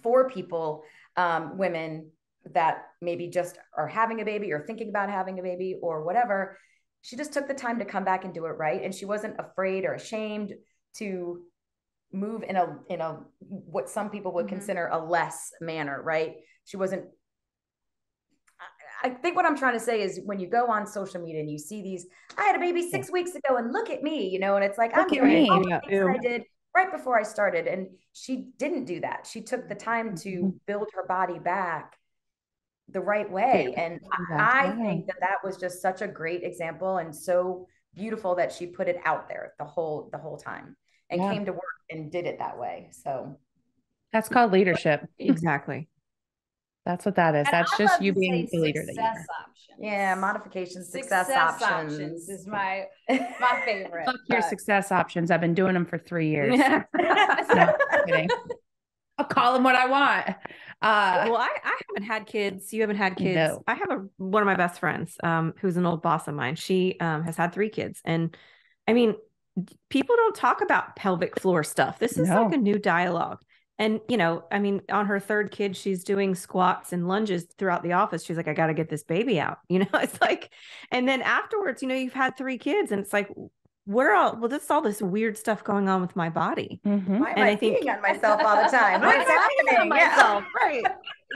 for people, women that maybe just are having a baby or thinking about having a baby or whatever. She just took the time to come back and do it right. And she wasn't afraid or ashamed to move in a what some people would consider a less manner, right? She wasn't. I think what I'm trying to say is, when you go on social media and you see these, I had a baby 6 weeks ago and look at me, you know, and it's like, I'm doing all the things I did right before I started. And she didn't do that. She took the time to build her body back the right way. And I think that was just such a great example, and so beautiful that she put it out there the whole time, and came to work and did it that way. So that's called leadership. Exactly. That's what that is. And that's just you being the leader that you are. Options. Yeah, modifications, success options is my favorite. Fuck your success options. I've been doing them for 3 years. No, I'm kidding. I'll call them what I want. Well, I haven't had kids. You haven't had kids. No. I have one of my best friends, who's an old boss of mine. She has had 3 kids. And I mean, people don't talk about pelvic floor stuff. This is like a new dialogue. And, you know, I mean, on her 3rd kid, she's doing squats and lunges throughout the office. She's like, I got to get this baby out. You know, it's like, and then afterwards, you know, you've had 3 kids, and it's like, there's all this weird stuff going on with my body. Why am I peeing on myself all the time? What's happening? Myself, right.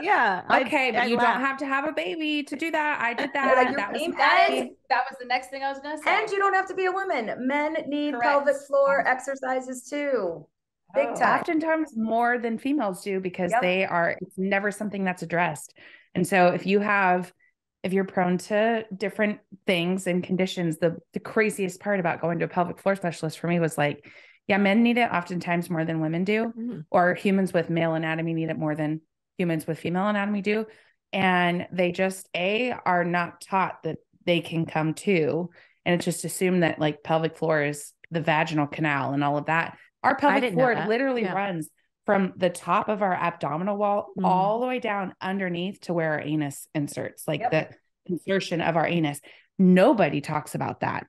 Yeah. Okay, but you don't have to have a baby to do that. I did that. Like that was the next thing I was going to say. And you don't have to be a woman. Men need pelvic floor exercises too. Big time. Oftentimes more than females do, because it's never something that's addressed. And so if you're prone to different things and conditions, the craziest part about going to a pelvic floor specialist for me was like, yeah, men need it oftentimes more than women do, or humans with male anatomy need it more than humans with female anatomy do. And they just, are not taught that they can come too. And it's just assumed that like pelvic floor is the vaginal canal and all of that. Our pelvic floor literally runs from the top of our abdominal wall all the way down underneath to where our anus inserts, like the insertion of our anus. Nobody talks about that.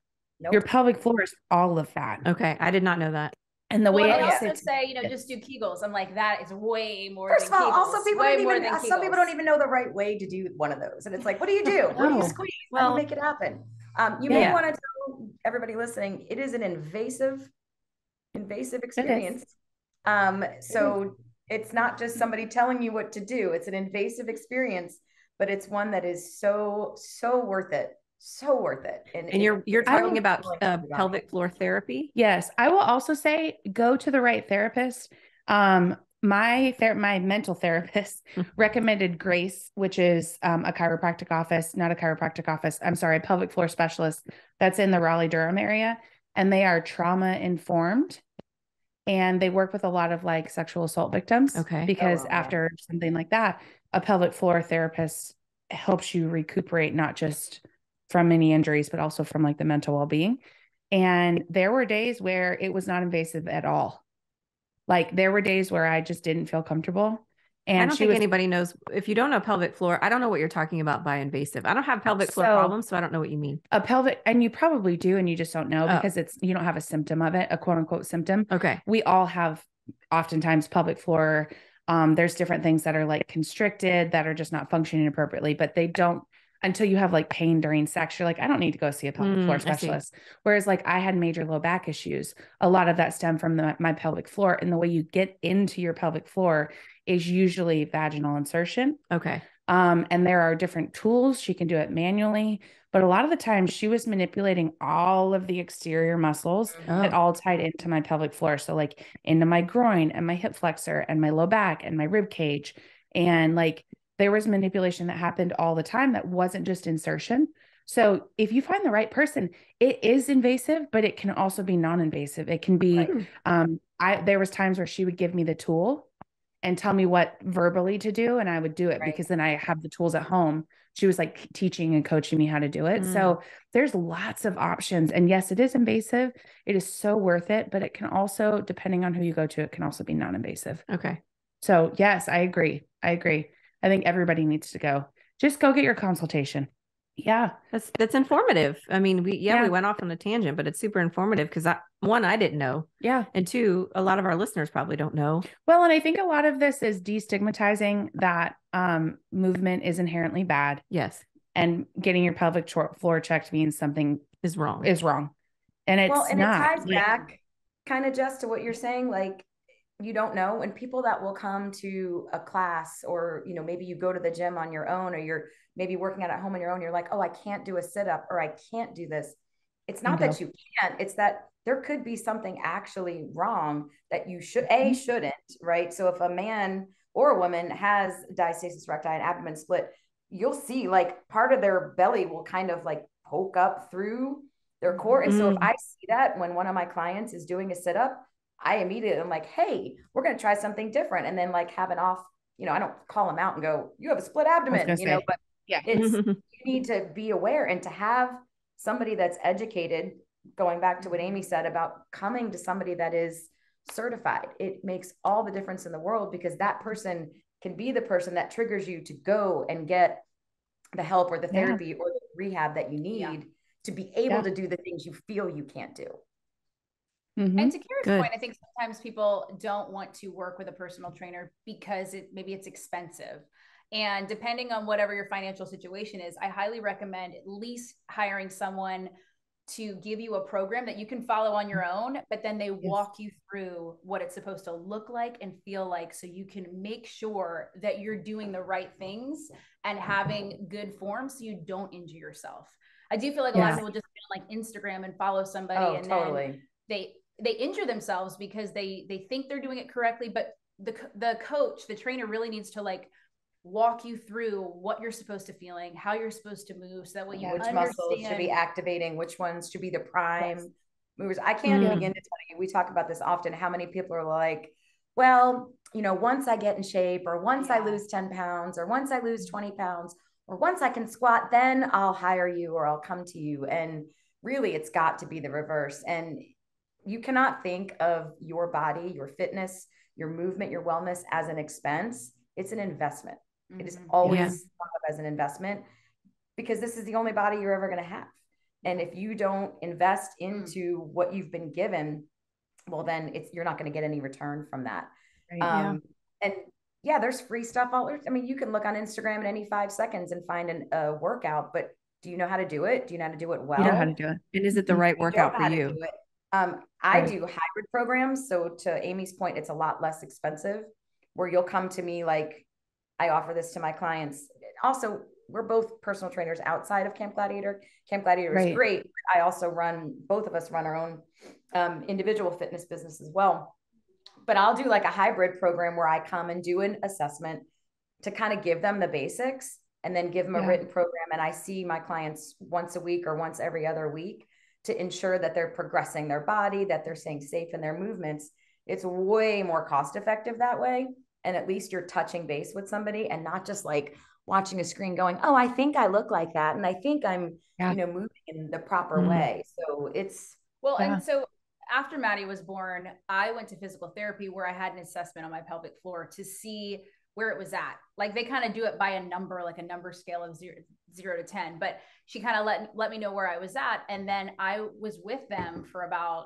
Your pelvic floor is all of that. Okay. I did not know that. And the way they also say, you know, just do Kegels. I'm like, that is way more. First than of all, Kegels. also some people don't even know the right way to do one of those. And it's like, what do you do? What do you squeeze? How do you make it happen? You may want to tell everybody listening, it is an invasive experience. So it's not just somebody telling you what to do. It's an invasive experience, but it's one that is so worth it. So worth it. And you're talking about pelvic floor therapy? Yes. I will also say, go to the right therapist. My mental therapist recommended Grace, which is a chiropractic office, not a chiropractic office. I'm sorry, a pelvic floor specialist that's in the Raleigh-Durham area. And they are trauma informed. And they work with a lot of like sexual assault victims. Okay. Because after something like that, a pelvic floor therapist helps you recuperate, not just from any injuries, but also from like the mental well-being. And there were days where it was not invasive at all. Like there were days where I just didn't feel comfortable. And I don't think anybody knows. If you don't know pelvic floor, I don't know what you're talking about by invasive. I don't have pelvic floor problems, so I don't know what you mean. A pelvic, and you probably do, and you just don't know because you don't have a symptom of it, a quote unquote symptom. Okay. We all have oftentimes pelvic floor. There's different things that are like constricted that are just not functioning appropriately, but they don't, until you have like pain during sex, you're like, I don't need to go see a pelvic floor specialist. Whereas like I had major low back issues. A lot of that stemmed from my pelvic floor, and the way you get into your pelvic floor is usually vaginal insertion. Okay. And there are different tools. She can do it manually, but a lot of the time she was manipulating all of the exterior muscles that all tied into my pelvic floor. So like into my groin and my hip flexor and my low back and my rib cage. And like there was manipulation that happened all the time that wasn't just insertion. So if you find the right person, it is invasive, but it can also be non-invasive. It can be, there was times where she would give me the tool and tell me what verbally to do, and I would do it because then I have the tools at home. She was like teaching and coaching me how to do it. So there's lots of options. And yes, it is invasive. It is so worth it, but it can also, depending on who you go to, it can also be non-invasive. Okay. So yes, I agree. I think everybody needs to go. Just go get your consultation. Yeah. That's informative. I mean, we went off on a tangent, but it's super informative because I didn't know. Yeah. And two, a lot of our listeners probably don't know. Well, and I think a lot of this is destigmatizing that movement is inherently bad. Yes. And getting your pelvic floor checked means something is wrong. And it's not. It ties back kind of just to what you're saying. Like, you don't know. And people that will come to a class, or, you know, maybe you go to the gym on your own, or you're maybe working out at home on your own, you're like, oh, I can't do a sit-up, or I can't do this. It's not that you can't, it's that there could be something actually wrong that you shouldn't, right? So if a man or a woman has diastasis recti and abdomen split, you'll see like part of their belly will kind of like poke up through their core. And so if I see that when one of my clients is doing a sit-up, I immediately am like, hey, we're going to try something different. And then like have an off, you know, I don't call them out and go, you have a split abdomen, you know, but it's, you need to be aware and to have somebody that's educated, going back to what Amy said about coming to somebody that is certified. It makes all the difference in the world, because that person can be the person that triggers you to go and get the help or the therapy or the rehab that you need to be able to do the things you feel you can't do. And to Kara's point, I think sometimes people don't want to work with a personal trainer because maybe it's expensive. And depending on whatever your financial situation is, I highly recommend at least hiring someone to give you a program that you can follow on your own, but then they walk you through what it's supposed to look like and feel like, so you can make sure that you're doing the right things and having good form so you don't injure yourself. I do feel like a lot of people just feel like Instagram and follow somebody then they injure themselves because they think they're doing it correctly, but the coach, the trainer really needs to like walk you through what you're supposed to feeling, how you're supposed to move, so that way you which understand muscles should be activating, which ones should be the prime movers. I can't begin to tell you, we talk about this often, how many people are like, well, you know, once I get in shape, or once I lose 10 pounds, or once I lose 20 pounds, or once I can squat, then I'll hire you or I'll come to you. And really, it's got to be the reverse. And you cannot think of your body, your fitness, your movement, your wellness as an expense. It's an investment. It is always thought of as an investment, because this is the only body you're ever going to have. And if you don't invest into what you've been given, well, then you're not going to get any return from that. Right. And there's free stuff all over. I mean, you can look on Instagram in any 5 seconds and find a workout, but do you know how to do it? Do you know how to do it well? You know how to do it. And is it the right workout for you? I do hybrid programs. So to Amy's point, it's a lot less expensive, where you'll come to me, like I offer this to my clients. Also, we're both personal trainers outside of Camp Gladiator. Camp Gladiator is great. I also both of us run our own individual fitness business as well. But I'll do like a hybrid program where I come and do an assessment to kind of give them the basics, and then give them a written program. And I see my clients once a week or once every other week to ensure that they're progressing their body, that they're staying safe in their movements. It's way more cost effective that way. And at least you're touching base with somebody and not just like watching a screen going, oh, I think I look like that. And I think I'm, moving in the proper way. So it's. Well, and so after Maddie was born, I went to physical therapy where I had an assessment on my pelvic floor to see where it was at. Like they kind of do it by a number, like a number scale of 0 to 10, but she kind of let me know where I was at. And then I was with them for about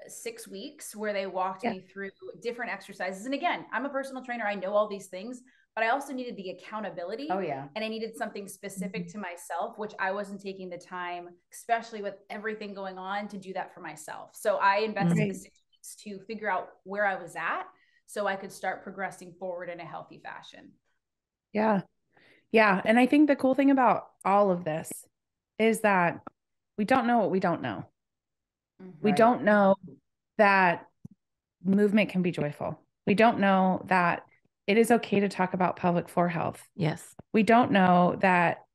6 weeks, where they walked me through different exercises. And again, I'm a personal trainer. I know all these things, but I also needed the accountability. Oh yeah. And I needed something specific to myself, which I wasn't taking the time, especially with everything going on, to do that for myself. So I invested the 6 weeks to figure out where I was at, so I could start progressing forward in a healthy fashion. Yeah. Yeah. And I think the cool thing about all of this is that we don't know what we don't know. We don't know that movement can be joyful. We don't know that it is okay to talk about pelvic floor health. Yes. We don't know that,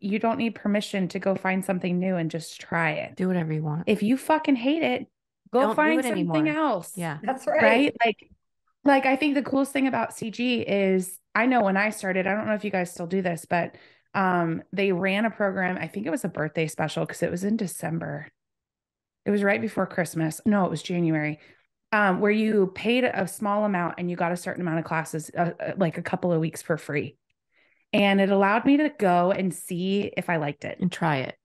you don't need permission to go find something new and just try it. Do whatever you want. If you fucking hate it, go Don't find do it something anymore. else. Yeah. That's right. Right? Like I think the coolest thing about CG is, I know when I started, I don't know if you guys still do this, but they ran a program. I think it was a birthday special because it was in December. It was right before Christmas. No, it was January. Where you paid a small amount and you got a certain amount of classes, like a couple of weeks for free. And it allowed me to go and see if I liked it and try it.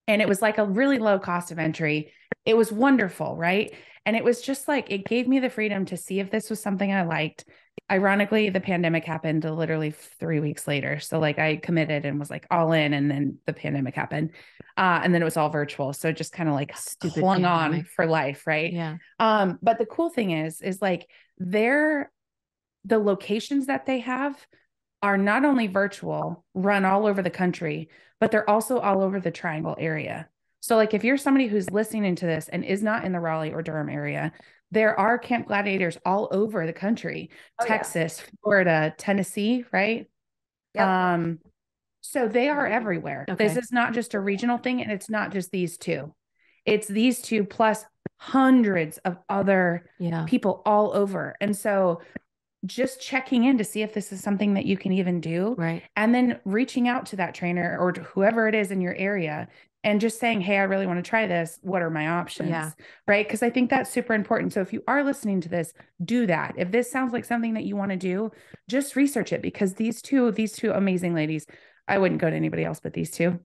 And it was like a really low cost of entry. It was wonderful, right? And it was just like, it gave me the freedom to see if this was something I liked. Ironically, the pandemic happened literally 3 weeks later. So like I committed and was like all in, and then the pandemic happened. And then it was all virtual. So it just kind of like clung on for life, right? Yeah. But the cool thing is like the locations that they have are not only virtual, run all over the country, but they're also all over the Triangle area. So like if you're somebody who's listening to this and is not in the Raleigh or Durham area, there are Camp Gladiators all over the country, Texas, Florida, Tennessee, right? Yep. So they are everywhere. Okay. This is not just a regional thing, and it's not just these two. It's these two plus hundreds of other people all over. And so just checking in to see if this is something that you can even do. Right. And then reaching out to that trainer or whoever it is in your area and just saying, hey, I really want to try this. What are my options? Yeah. Right. Because I think that's super important. So if you are listening to this, do that. If this sounds like something that you want to do, just research it, because these two amazing ladies, I wouldn't go to anybody else but these two.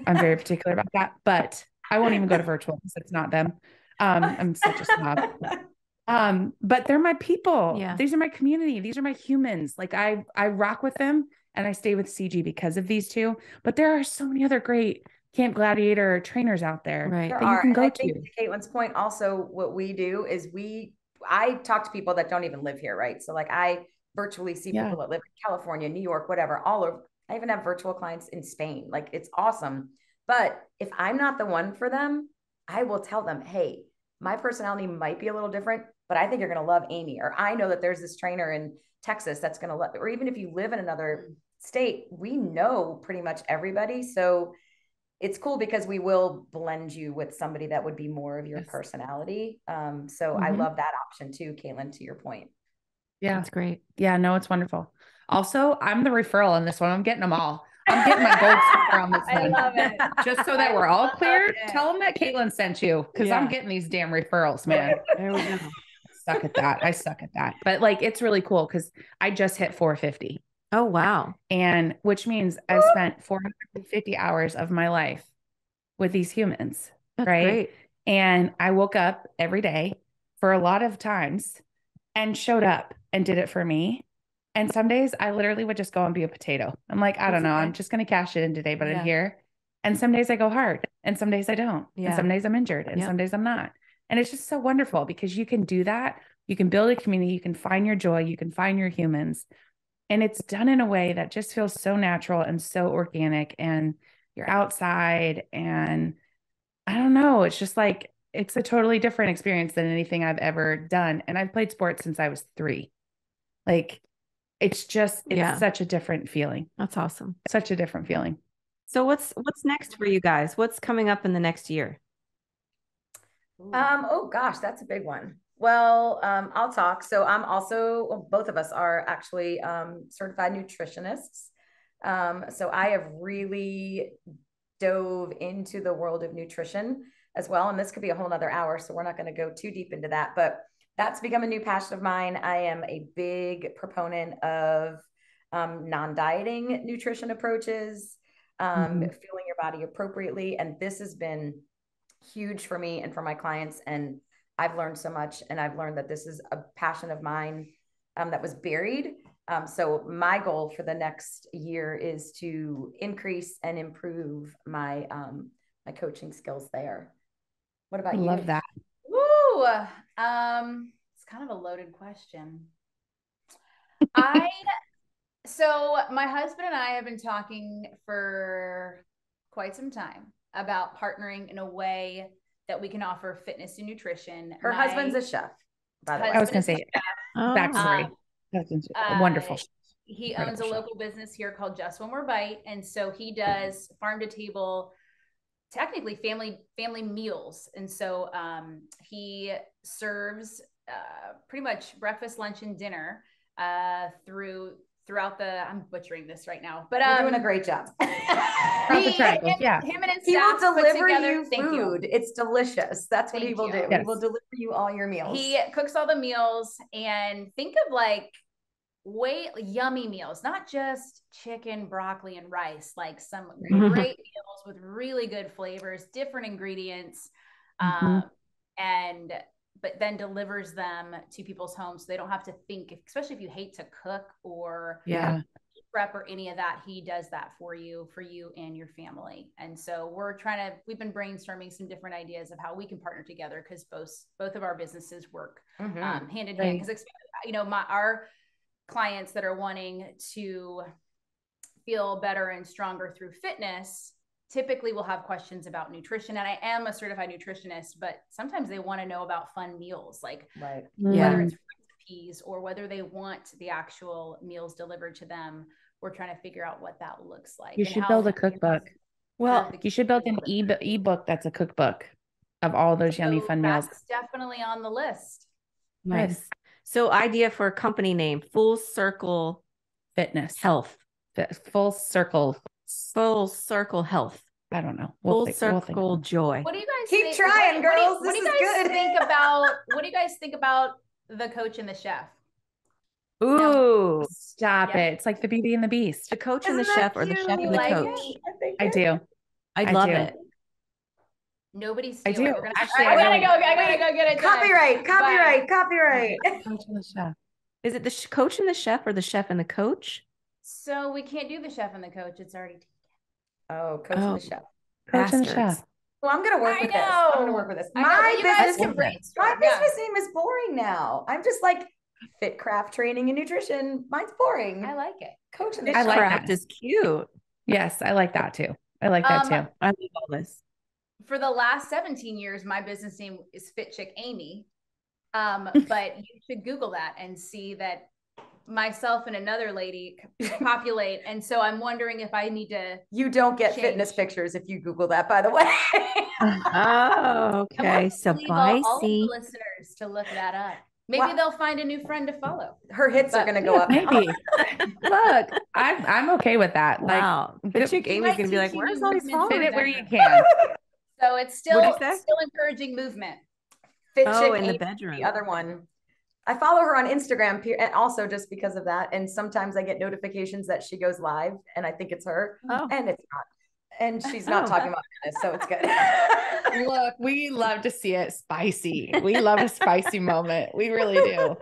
I'm very particular about that, but I won't even go to virtual because it's not them. I'm such a snob. But they're my people. Yeah. These are my community. These are my humans. Like I rock with them, and I stay with CG because of these two. But there are so many other great Camp Gladiator trainers out there that you can go to. To Caitlin's point, also what we do is I talk to people that don't even live here, right? So like I virtually see people that live in California, New York, whatever, all over. I even have virtual clients in Spain. Like it's awesome. But if I'm not the one for them, I will tell them, hey, my personality might be a little different, but I think you're going to love Amy. Or I know that there's this trainer in Texas that's going to love, or even if you live in another state, we know pretty much everybody. So it's cool because we will blend you with somebody that would be more of your personality. So I love that option too, Caitlin, to your point. Yeah. That's great. Yeah, no, it's wonderful. Also, I'm the referral on this one. I'm getting them all. I'm getting my gold sticker on this one. I love it. Just so that we're all clear, tell them that Caitlin sent you, because I'm getting these damn referrals, man. There we go. I suck at that. But like, it's really cool because I just hit 450. Oh, wow. And which means I spent 450 hours of my life with these humans. That's right. Great. And I woke up every day for a lot of times and showed up and did it for me. And some days I literally would just go and be a potato. I'm like, I don't know. I'm just going to cash it in today, but I'm here. And some days I go hard, and some days I don't. And some days I'm injured, and some days I'm not. And it's just so wonderful because you can do that. You can build a community. You can find your joy. You can find your humans. And it's done in a way that just feels so natural and so organic. And you're outside, and I don't know. It's just like, it's a totally different experience than anything I've ever done. And I've played sports since I was 3. Like, it's such a different feeling. That's awesome. Such a different feeling. So what's next for you guys? What's coming up in the next year? Oh gosh, that's a big one. Well, I'll talk. So I'm also, both of us are actually certified nutritionists. So I have really dove into the world of nutrition as well. And this could be a whole nother hour, so we're not going to go too deep into that, but that's become a new passion of mine. I am a big proponent of non-dieting nutrition approaches, fueling your body appropriately. And this has been huge for me and for my clients. And I've learned so much, and I've learned that this is a passion of mine that was buried. So my goal for the next year is to increase and improve my my coaching skills there. What about you? Love that. Woo! It's kind of a loaded question. So my husband and I have been talking for quite some time about partnering in a way that we can offer fitness and nutrition. Her husband's a chef, by the way. I was going to say backstory. Wonderful. he owns a local business here called Just One More Bite. And so he does farm to table, technically family meals. And so he serves pretty much breakfast, lunch, and dinner throughout I'm butchering this right now, but you're doing a great job. Him and his he will staff deliver together, you food. It's delicious. That's what he will do. Yes. He will deliver you all your meals. He cooks all the meals, and think of like yummy meals, not just chicken, broccoli, and rice, like some great meals with really good flavors, different ingredients, but then delivers them to people's homes so they don't have to think, especially if you hate to cook or prep or any of that. He does that for you and your family. And so we've been brainstorming some different ideas of how we can partner together, because both of our businesses work hand in hand. Because our clients that are wanting to feel better and stronger through fitness typically will have questions about nutrition. And I am a certified nutritionist, but sometimes they want to know about fun meals, like whether it's recipes or whether they want the actual meals delivered to them. We're trying to figure out what that looks like. You should build a cookbook. Well, you should build an ebook that's a cookbook of all those yummy fun meals. That's definitely on the list. Nice. So idea for a company name: Full Circle Fitness Health. Full Circle Health. I don't know. Full Circle Joy. What do you guys keep trying, girls? What do you guys think about? What do you guys think about the coach and the chef? Ooh, stop it! It's like the Beauty and the Beast. The coach and the chef, or the chef and the coach. I do. I love it. Nobody's. I do. Actually, I gotta go get it. Copyright. Coach and the chef. Is it the coach and the chef, or the chef and the coach? So we can't do the chef and the coach. It's already taken. Oh, coach and the chef. Coach and the chef. Well, I'm gonna work with this. I'm gonna work with this. My business name is boring now. I'm just like Fit Craft Training and Nutrition. Mine's boring. I like it. Coach and the chef. Craft is cute. Yes, I like that too. I like that too. I love all this. For the last 17 years, my business name is Fit Chick Amy. But you should Google that and see that myself and another lady populate. And so I'm wondering if I need to. You don't get fitness pictures if you Google that, by the way. Oh, okay. So all the listeners to look that up. Maybe they'll find a new friend to follow. Her hits are going to go up. Maybe. Look, I'm okay with that. Wow. Fit Chick Amy's going to be like, where's all these followers? Fit it where you can. So it's still encouraging movement. Fit Chick in Amy, the bedroom. The other one. I follow her on Instagram, and also just because of that. And sometimes I get notifications that she goes live, and I think it's her, and it's not. And she's not talking about this, so it's good. Look, we love to see it spicy. We love a spicy moment. We really do.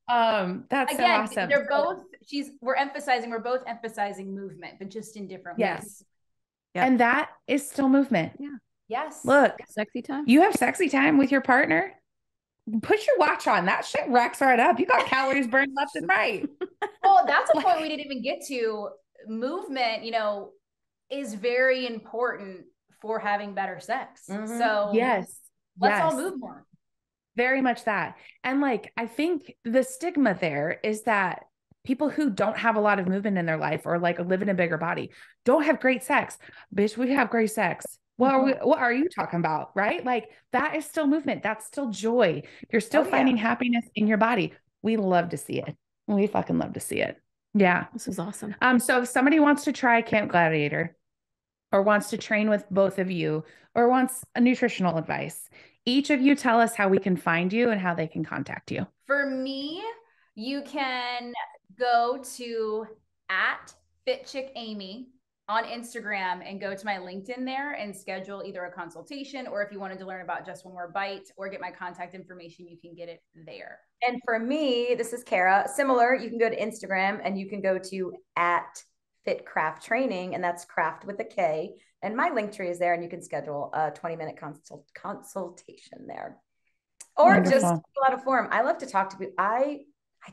That's so awesome. We're both emphasizing movement, but just in different ways. Yep. And that is still movement. Yeah. Yes. Look, sexy time. You have sexy time with your partner. Put your watch on. That shit racks right up. You got calories burned left and right. Well, that's a point we didn't even get to. Movement, is very important for having better sex. So let's all move more. Very much that. And I think the stigma there is that people who don't have a lot of movement in their life, or live in a bigger body, don't have great sex. Bitch, we have great sex. What are you talking about? Right? That is still movement. That's still joy. You're still finding happiness in your body. We love to see it. We fucking love to see it. Yeah. This is awesome. So if somebody wants to try Camp Gladiator, or wants to train with both of you, or wants a nutritional advice, each of you tell us how we can find you and how they can contact you. For me, you can go to @FitChickAmy on Instagram and go to my LinkedIn there and schedule either a consultation, or if you wanted to learn about Just One More Bite or get my contact information, you can get it there. And for me, this is Kara. Similar, you can go to Instagram and you can go to @Fit Craft Training, and that's craft with a K. And my link tree is there, and you can schedule a 20-minute consultation there. Or just fill out a form. I love to talk to people. I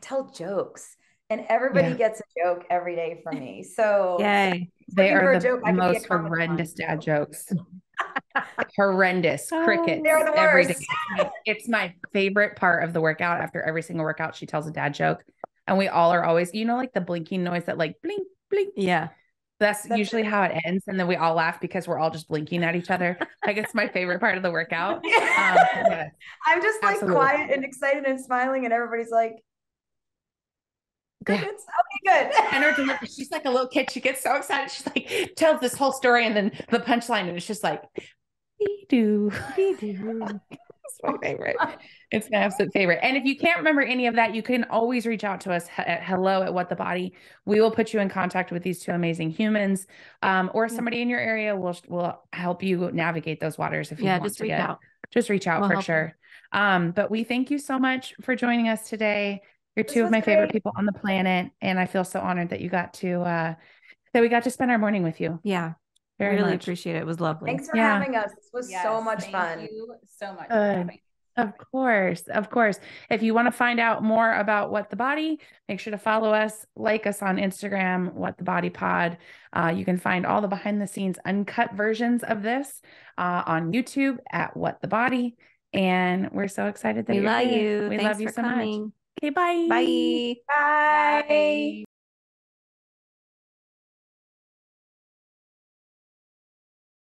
tell jokes, and everybody gets a joke every day from me. So yay. They are the most horrendous dad jokes. Horrendous. Crickets. They're the worst. It's my favorite part of the workout. After every single workout, she tells a dad joke. And we all are always, like the blinking noise that like blink, blink. Yeah. That's usually how it ends. And then we all laugh because we're all just blinking at each other. I guess my favorite part of the workout. Yeah. I'm just like quiet and excited and smiling, and everybody's like, good. Okay, good. And her delivery, she's like a little kid. She gets so excited. She's like, tells this whole story, and then the punchline, and it's just like, we do. It's my favorite. It's my absolute favorite. And if you can't remember any of that, you can always reach out to us at hello@whatthebody. We will put you in contact with these two amazing humans, or somebody in your area will help you navigate those waters. If you want just to reach out. Just reach out for sure. But we thank you so much for joining us today. You're two of my favorite people on the planet, and I feel so honored that you got to that we got to spend our morning with you. Yeah. Very really much. Appreciate it. It was lovely. Thanks for having us. This was so much fun. Thank you so much for having me. Of course. If you want to find out more about What the Body, make sure to follow us, like us on Instagram, What the Body Pod. You can find all the behind the scenes uncut versions of this on YouTube at What the Body. And we're so excited that we love you. We Thanks love you for so coming. much. Okay, bye. Bye. Bye.